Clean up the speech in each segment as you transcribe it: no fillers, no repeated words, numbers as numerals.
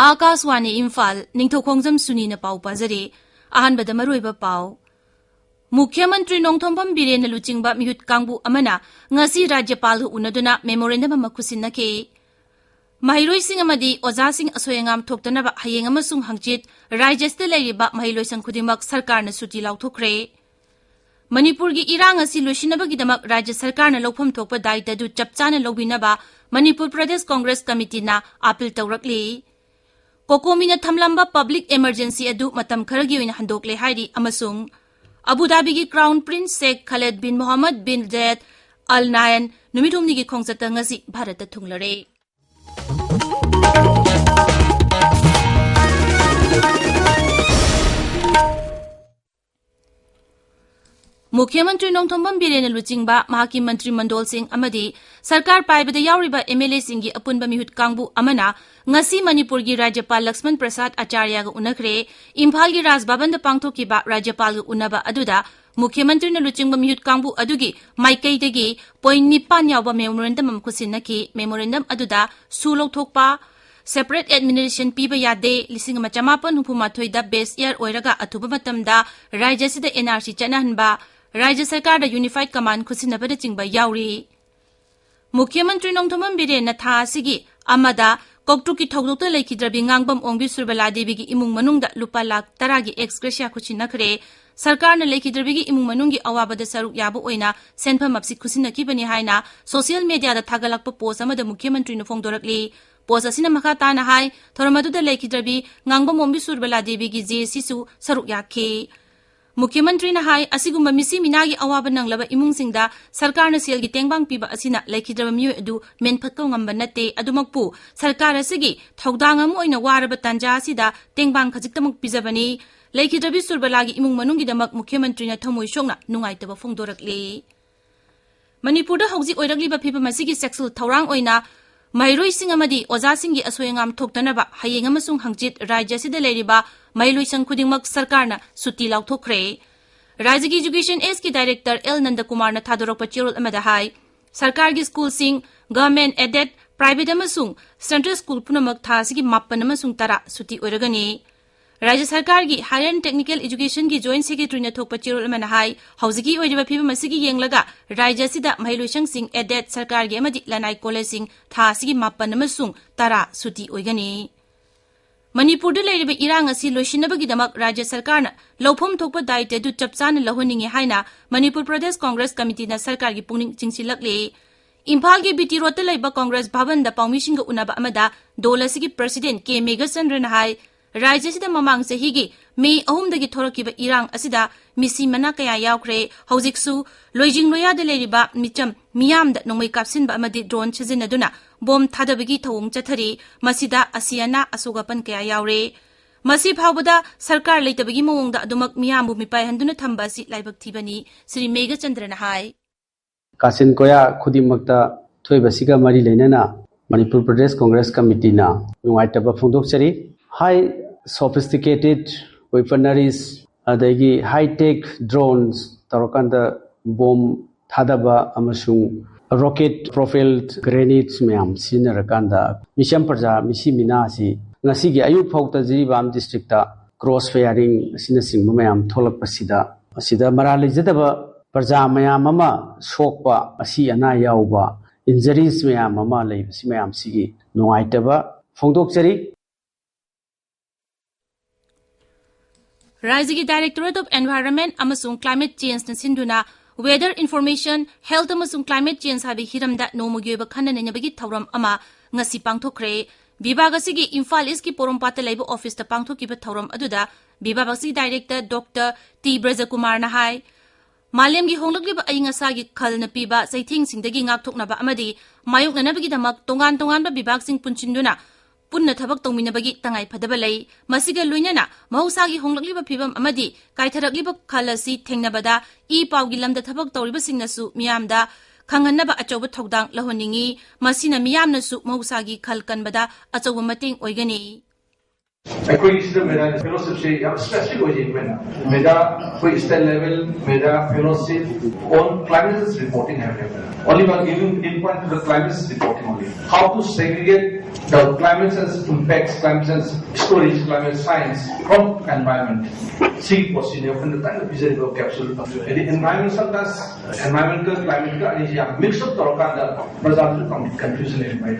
Akaswani Imphal Ningthoukhongjam Suni na pau pazari ahanbada maruiba pau Mukhyamantri Nongthombam Birena Luchingba mihut kangbu amana ngasi Rajyapal hu unaduna memorandum ama khusinnake Mahiloi sing amadi oja sing asoyangam thoktanaba hayeng amasung hangchit Rajyasta leiriba mahiloi sang khudimak sarkarna suti lauthokre Manipur gi irang asi loisinabagidamak Rajya Sarkarna lawpham thokpa daita du chapchana lobinaba Manipur Pradesh Congress Committee na appeal tawrakli Kokomina thamlamba public emergency adu matam kharagi oina handokle hairi amasung Abu Dhabi gi Crown Prince Sheikh Khaled bin Mohammed bin Zayed Al Nahyan numithumni gi khongchata ngasi Bharat ta thunglare Mukhyamantri Nongthombam Birena Luchingba Mahaki Mantri Mandol Singh Amadi Sarkar Paibada Yauriba MLA Singhi Apunba Mihut Kangbu Amana Ngasi Manipur gi Rajyapal Lakshman Prasad Acharya ga unakre Imphal gi Raj Bhavan da pangthokiba Rajyapal ga unaba aduda Mukhyamantri na Luchingba Mihut Kangbu adugi Maikai dagi point nipan yawba memorandum am khusinnaki memorandum aduda sulok thokpa Separate administration piba yade lising machamapan hupumathoi da base year oiraga athuba matamda Rajya sida NRC chanahanba Rajya Sarkar da Unified Command khusinabada chingba yauri Mukhyamantri Nongthombam Birena tha asigi amada koktuki thogdokta leikidrabi ngangbam ongbi Surbala Devi gi imung manungda lupa lakh 10 gi ex gratia khusinakre Sarkar na leikidrabi gi imung manungi awabada saruk yabu oina senpham apsi khusinakibani haina social media da thagalakpa post amada Mukhyamantri na phongdorakli post asina makha tana hai thoramadu da leikidrabi ngangbam ongbi Surbala Devi gi JC su saruk yakhe Mukhyamantri na hai asigumba misi minagi awaba nanglaba imungsingda sarkar na selgi tengbang piba asina laikhidraba miyo adu menphatko ngamba nate adumakpu sarkar asigi thogdang amu oina waraba tanja asida tengbang khajiktamuk pijabani laikhidrabi surbalagi imung manungi damak Mukhyamantri na thamoi shokna nungaitaba phongdorakle Manipur da hauji oiragliba phiba masigi sexual thawrang oina Mairoi sing amadi oja singi asoyangam thoktanaba hayeng amasung hangchit Rajya sida leiriba Mailoi sang khudingmak sarkarna suti lauthokre Rajya gi Education S ki Director L Nandakumar na thadorokpa chirol amada hai Sarkar gi school sing government aided private amasung central school punamak tha sigi mapan amasung tara suti oiragani Rajya Sarkar gi Higher and Technical Education gi Joint Secretary na thokpa chirol amana hai hauzigi oiriba phiba masigi yenglaga Rajya sida Mailoi sang sing aided Sarkar gi amadi Lanai College sing tha sigi mapan amasung tara suti oigani Manipur da leiriba irang asi loisinabagidamak Rajya Sarkarna lawpham thokpa daita du chapchana lahoningi haina Manipur Pradesh Congress Committee na Sarkar gi pungning chingsilakle Imphal gi BT Road ta leiba Congress Bhavan da pawmising ga unaba amada dol asigi President K Meghachandra na hai Rajya sida mamang sahi gi May 3 dagi thorakiba irang asida misi mana kaya yaukre haujiksu loijing loya da leiriba micham miyam da nongmai kapsinba amadi drone chajinaduna bom thadabagi thawung chathari masida asiana asugapan kaya yaure masi phawbada sarkar leitabagi mawongda adumak miyambu mipai handuna thamba si laibak thibani Sri Meghachandra na hai Kasin koya khudimakta thoibasiga mari leinana Manipur Pradesh Congress Committee na nungaitaba phongdokchari high sophisticated weaponaries adagi high tech drones tarakanda bomb thadaba amasung rocket propelled grenades mayam sinarakanda misham parja misi minasi ngasi gi ayuk phauta jibam district ta cross firing sina singba mayam tholak pasida asida marali jadaba parja mayam ama sokpa asi ana yauba injuries mayam ama lei si mayam sigi nungaitaba phongdokchari Rajya gi Directorate of Environment amasung Climate Change na sinduna Weather Information Health amasung Climate Change habi hiramda nomugi oiba khananenabagi thawram ama ngasi pangthokre Bibhaga sigi Imphal East ki Porompata leiba office ta pangthokiba thawram aduda Bibhaga sigi Director Dr. T Brajakumar na hai Malem gi honglagliba ayingasa gi khalna piba saithing singdagi ngakthoknaba amadi mayoknanabagi damak tongan-tonganba bibhag sing punchinduna punna thabak tongminabagi tangai phadaba lei masiga loinana mahusagi honglagliba phibam amadi kaitharagliba khalasi thengnabada pawgi lamda thabak tawriba singnasu miyamda khangannaba achoba thogdang lahoningi masina miyamnasu mahusagi khal kanbada achoba mating oigani Actually, मेरा fellowship से यहाँ specific हो जाएगी ना मेरा कोई state level मेरा fellowship on climate reporting है मेरा only one giving input to the climate reporting only how to segregate the climate change impacts climate change storage climate science from environment see possible अपन तो ताकि visual capsule यदि environmental climate का अनिश्चित या mix up तो रखा था प्रजाति का confusion है भाई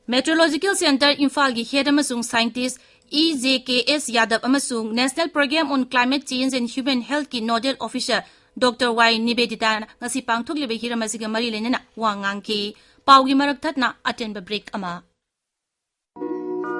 Meteorological Center Imphal gi head amasung scientist EJKS Yadav amasung National Program on Climate Change and Human Health ki nodal officer Dr. Y Nibedita ngasi pangthoklibe hiramasiga mari lenana wangang ki pawgi marak thatna atenba break ama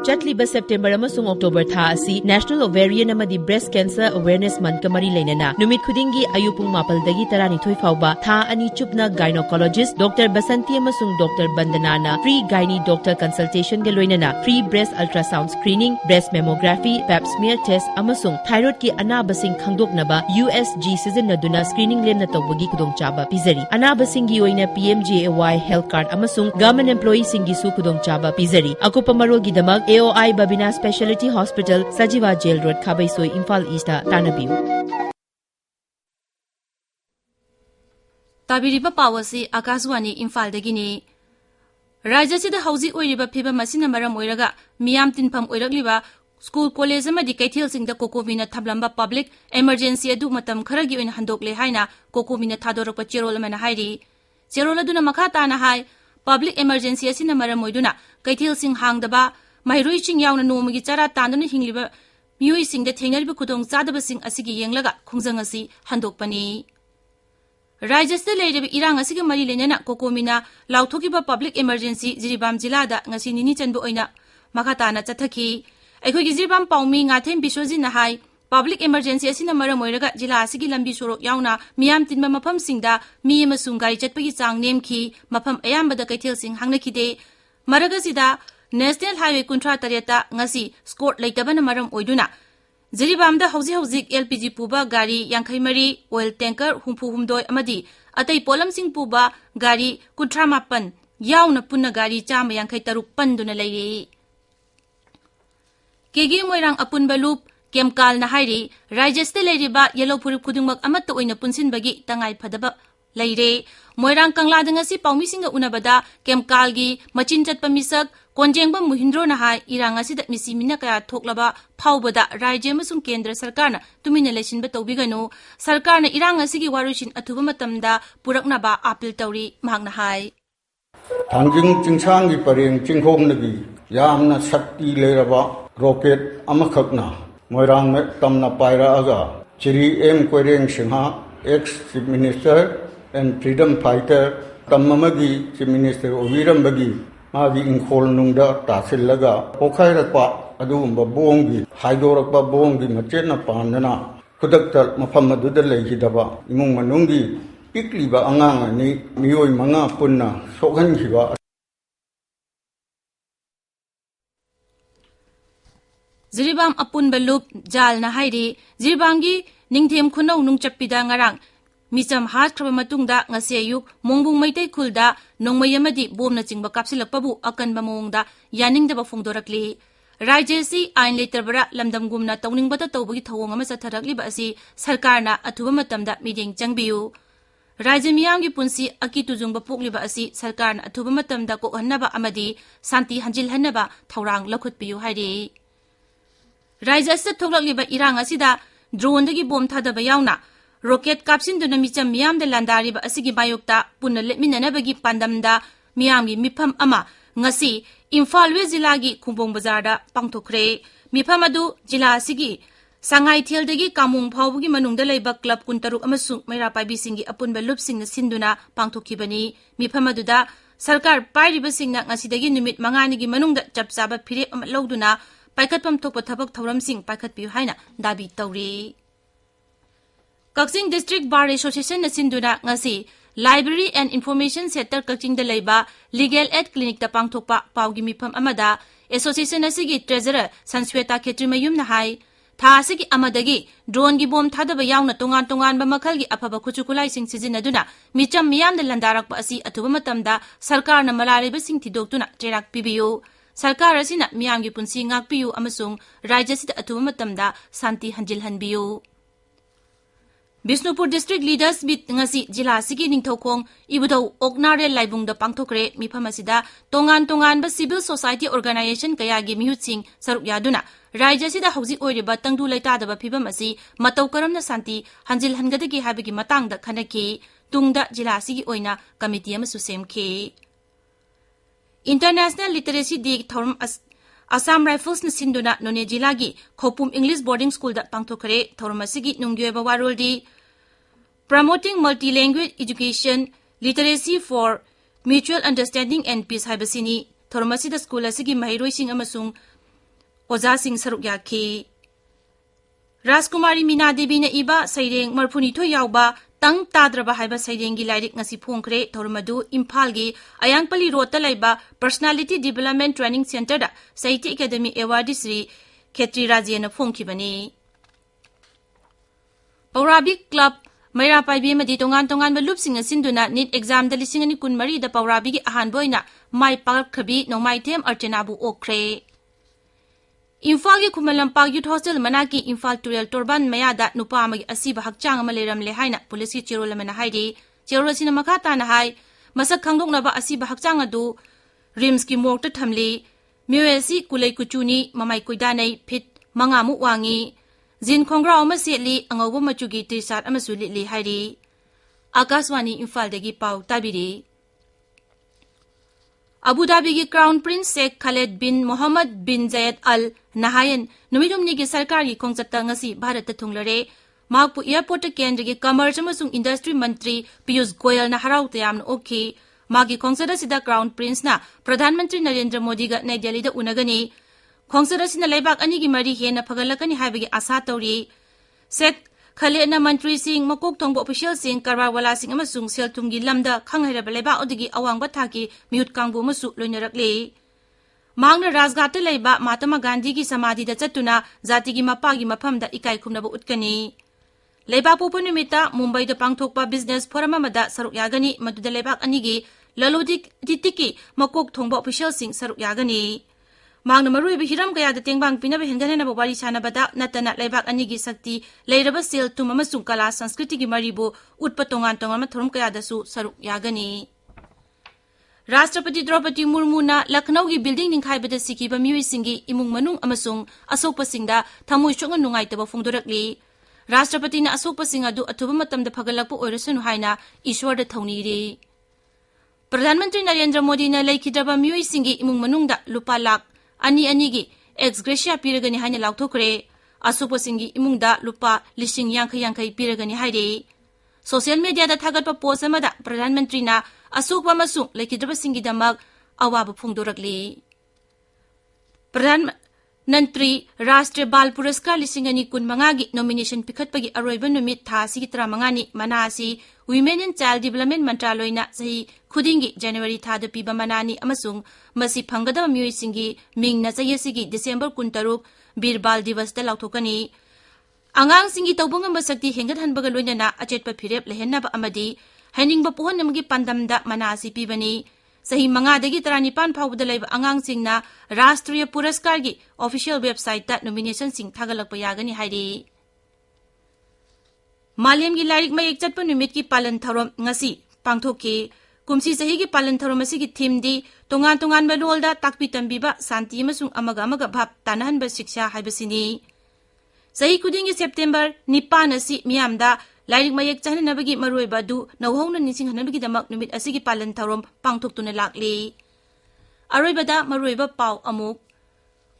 Chatliba September amasung October tha asi National Ovarian amadi Breast Cancer Awareness Month kamari leinana numit khudingi ayupung mapal dagi tarani thoi fauba tha ani chupna gynecologist Dr. Basanti amasung Dr. Bandanana free gynae doctor consultation ga loinana free breast ultrasound screening breast mammography pap smear test amasung thyroid ki anabasing khangdoknaba USG sizinaduna screening lemna tawbagi khudongchaba pizari anabasing gi oina PMJAY health card amasung government employee singi su khudongchaba pizari akupa marol gi damak AOI Babina Specialty Hospital, Sajiva Jail Road, Khabaisoi, Imphal East, Tanabiu. Tabiriba Pawasi, Akaswani, Imphal Dagini. Rajasida Hausi Oiriba Piba Masina Maram Oiraga, Miam Tinpam Oiragliba, School College Medicatil Sing the Kokovina Tablamba Public, Emergency Adu Matam Karagi in Handokle Haina, Kokovina Tadoropa Cherolamana Haidi. Cheroladuna Makata Hai, Public Emergency Asina Maramoiduna, Kaitil Sing Hang the Ba. Mairui ching yaw na nomagi chara tandana hingliba miui sing da thengnariba kudong chadaba sing asigi yenglaga khongjang asi handokpani Rajasthan leiriba irang asiga mari lenana kokomina lauthokiba public emergency Jiribam jila da ngasi nini chanbu oina makhatana chathaki aikhogi Jiribam paumi ngathem biswaji na hai public emergency asina maram oiraga jila asigi lambi sorok yawna miyam tinba mafam singda mi amasung gari chatpagi chang nemki mafam ayambada kaithel sing hangnakide maragasida National Highway Kuntra Tariata ngasi Scott Laitaban Maram Oiduna Jiribamda Hausi LPG Puba Gari Yankai Mari Oil Tanker Humpu Humdoi Amadi Atai Polam Sing Puba Gari Kuntra Mapan Yauna Puna Gari Chama Yankai Taruk Panduna Lay Kegi Moirang Apun Balup Kemkal Nahairi Rajasthan Ladiba Yellow Puri Kudumak Amato in a Punsin Bagi Tangai Padaba Laire Moirang Kangladangasi Paumisinga Unabada Kemkalgi Machinchat Pamisak Konjengba Muhindro Nahai Irangasi that Missy Minaka Toklaba Paubada Rajamasum Kendra Sarkana Tumina Leshin Betobigano Sarkana Irangasigi Warushin Atubumatamda Puraknaba Apil Tauri Magnahai Tanjing Chingsangi Paring Chinghom Nagi Yamna Sakti Leraba Rocket Amakakna Moirang Tamna Paira Aga Chiri M. Quering Singha ex-Chief Minister and Freedom Fighter Tamamagi Chief Minister Oviram Bagi Magi Imphal Nungda Tasilaga Pokairapa Adumba Bongi Haidorakba Bongi Machena Pandana Kudakta Mapamaduda Hidaba Imung Manungi Pikliba Anganga ni Mioi Manga Punna Sokan Hiva Jiribam Apun Balup Jal Nahairi Jiribamgi Ningthoukhongjam Nungchapida Ngarang Micham Hat Krabamatungda Ngaseyuk Mongbung Maitai Kulda Nongmayamadi Bomna Chingba Kapsilakpabu Akan Bamongda Yaningdaba Fongdorakli Rajasi Ain Leterbara Lamdam Gumna Tauningbata Taubugi Thawongama Satharakliba Asi Sarkarna Atuba Matamda Miding Changbiu Rajamiyamgi Punsi Akituzungba Pokliba Asi Sarkarna Atuba Matamda Kokhannaba Amadi Santi Hanjilhannaba Thaurang Lakhutpiu Hairi Rajasa Thoklakliba Irang Asida Drone dagi bom thadaba yauna rocket kapsin duna micham miyam de landari ba asigi bayokta punna lemina bagi pandamda miyam gi mifam ama ngasi Imphal we jila gi Khumbong bazar da pangthokre mifam adu jila asigi sangai thel dagi kamung phawbu gi manungda leiba club kuntaruk amasung maira paibi singi apunba lup singna sinduna pangthokibani mifam adu da sarkar pairiba singna ngasi dagi numit mangani gi manungda chapchaba phire am lawduna Paikatpam Thokpa Thabak Thauram Singh Paikatpiu Haina Dabi Tauri Kakching District Bar Association na sinduna ngasi Library and Information Center Kakching da leiba Legal Aid Clinic ta pangthokpa pawgi mifam amada Association asigi Treasurer Sansweta Khetrimayum na hai था असगी अमदगी drone की बोम थादबा यावना तोंगान तोंगानबा मखलगी अफबा खुचु खुलाइसिंग सिजिनदुना Mitcham मियामदा लंदारकपा असि अथुबा मतमदा सरकारना मलालेबसिंग थिदोक्तुना चेराक पिबियु सरकार असिना मियामगी पुंसी ngakpiyu amasung rajyasida athuba matamda santi hanjilhanbiyu Bisnupur District Leaders Meet ngasi jila sigi Ningthoukhong ibudau oknare laibungda pangthokre mifam asida tongan ba civil society organization kayagi mihutsing saruk yaduna rajyasida hauji oiriba tangdu laitadaba phibam asi matau karamna santi hanjilhangadagi habigi matangda khanaki tungda jila sigi oina committee amasu semkhe International Literacy Day thorum Assam Rifles na sinduna none jilagi Khopum English Boarding School da pangthokre thorum asigi nunggyeba waroldi Promoting Multilanguage Education Literacy for Mutual Understanding and Peace haibasini thorum asida school asigi mahiroising amasung ojasing saruk yakhi Rajkumari Meena Devi na iba saireng marphuni tho yawba tang tadraba haiba sairengi lairik ngasi phongkre thormadu Imphal gi Ayangpali road ta laiba Personality Development Training Center da Sahittya Academy Award Sri Khetri Rajena phongkhibani Paurabi Club Maira Paibi madi tongan balupsing asinduna NEET exam da 2013 da Paurabi gi ahanboina mai pakhabi nongmai them Archanabu okre Imphal gi Khumalampak Youth Hostel manaki Imphal Turel Torban Mayada nupa amagi asiba hakchang ama leramle haina police ki chirol amana haidi chirol sina makata na hai masak khangdokna ba asiba hakchang adu rims ki mok ta thamli myesi kulai kuchuni mamai kuidanai phit mangamu wangi jin khongra ama setli angobo machugi t-shirt ama sulili haidi Akashwani Imphal dagi pau tabiri Abu Dhabi ki Crown Prince Sheikh Khaled bin Mohammed bin Zayed Al Nahyan numidumni ki sarkari khongchatta ngasi Bharat ta thunglare makpu airport kendra ki commerce amasung industry mantri Piyush Goyal na harau tayamna okhi magi khongchada sida Crown Prince na Pradhan Mantri Narendra Modi ga Nai Delhi da unagani khongchada sina leibak ani gi mari hena phagalakani haibagi asa tawri Sheikh Khaled na mantri sing makok thongbo official sing karwawala sing amasung selthumgi lamda khanghairaba leibak odigi awangba thaki mihut kangbu masu loinarakle Mangna Rajghat laiba Mahatma Gandhi ki samadhi da chatuna zati gi mapagi maphamda ikai khumnaba utkani Leiba popu numita Mumbai da pangthokpa business forum amada saruk yagani maduda leibak anigi lalodik ditiki makok thongba official sing saruk yagani Mangna marui hiram kaya da tengbang pinaba hengana ba wari chanabada natana leibak anigi sakti leiraba sel tumama sungkala sanskriti gi maribu utpa tongan tongan thorum kaya da su saruk yagani Rashtrapati Draupadi Murmu na Lucknow gi building ningkhaibada sikiba miwisingi imung manung amasung asokpasingda thamoi chonga nungaitaba phongdorakli Rashtrapati na asokpasing adu athuba matamda phagalakpu oirasanu haina Ishwarda thauniri Pradhan Mantri Narendra Modi na laikhidraba miwisingi imung manungda lupa lakh ani gi ex gratia piragani haina laukthokre asokpasingi imungda lupa lishing yankai piragani haire Social media da thagatpa post amada Pradhan Mantri na asukwa masung laikhidraba singidamak awaba phongdorakli Pradhan Mantri Rashtriya Bal Puraskar 2015 gi nomination pikhatpagi aroiba numit tha sigi 35 ni manasi Women and Child Development Mantraloina sahi khudingi January tha da piba manani amasung masi phanggadaba myoisingi mingna sayasigi December 13 Birbal Divas da lauthokani Angang singi taubungam basakti hengat hanbaga loinana achetpa phirep lehennaba amadi Hainingba pohonamgi pandamda manasi pibani sahi mangadagi 35 phawbada laiba angang singna Rashtriya Puraskar gi official website ta nomination sing thagalakpa yagani hairi Malyam gi lairik mayek chatpa numit ki palan tharom ngasi pangthokki kumsi sahi gi palan tharom asigi theme di tongan ba lolda takpi tambiba santi amasung amaga bhab tanahanba shiksha haibasini Sahi kudingi September 9 asi miyamda lairik mayek chahnanabagi maroiba du nauhongna nisinghanabagi damak numit asigi palan tharom pangthoktuna lakli aroibada maroiba pau amuk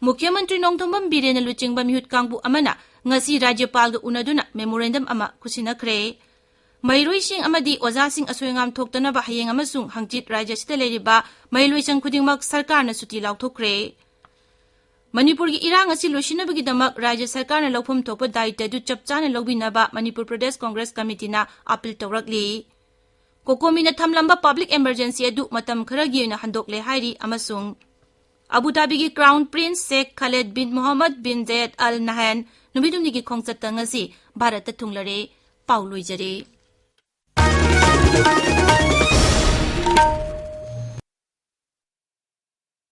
Mukhyamantri Ningthoukhongjam Birena luchingba mihut kangbu amana ngasi Rajyapal ga unaduna memorandum ama kusinakre Mairoising amadi ojasing asoingam thoktanaba hayeng amasung hangchit rajya sida leiriba mailoisang khudingmak sarkarna suti lauthokre Manipur ki irang asi losinabagi damak Rajya Sarkarna laupham thokpa daita du chapchana lobinaba Manipur Pradesh Congress Committee na appeal tawrakli Kokomina thamlamba public emergency adu matam kharagi na handokle hairi amasung Abu Dhabi ki Crown Prince Sheikh Khaled bin Mohammed bin Zayed Al Nahyan नुमिदुमनिगी खोंगचत्ता ngasi Bharat थुंगलरे पाउ लोइजरे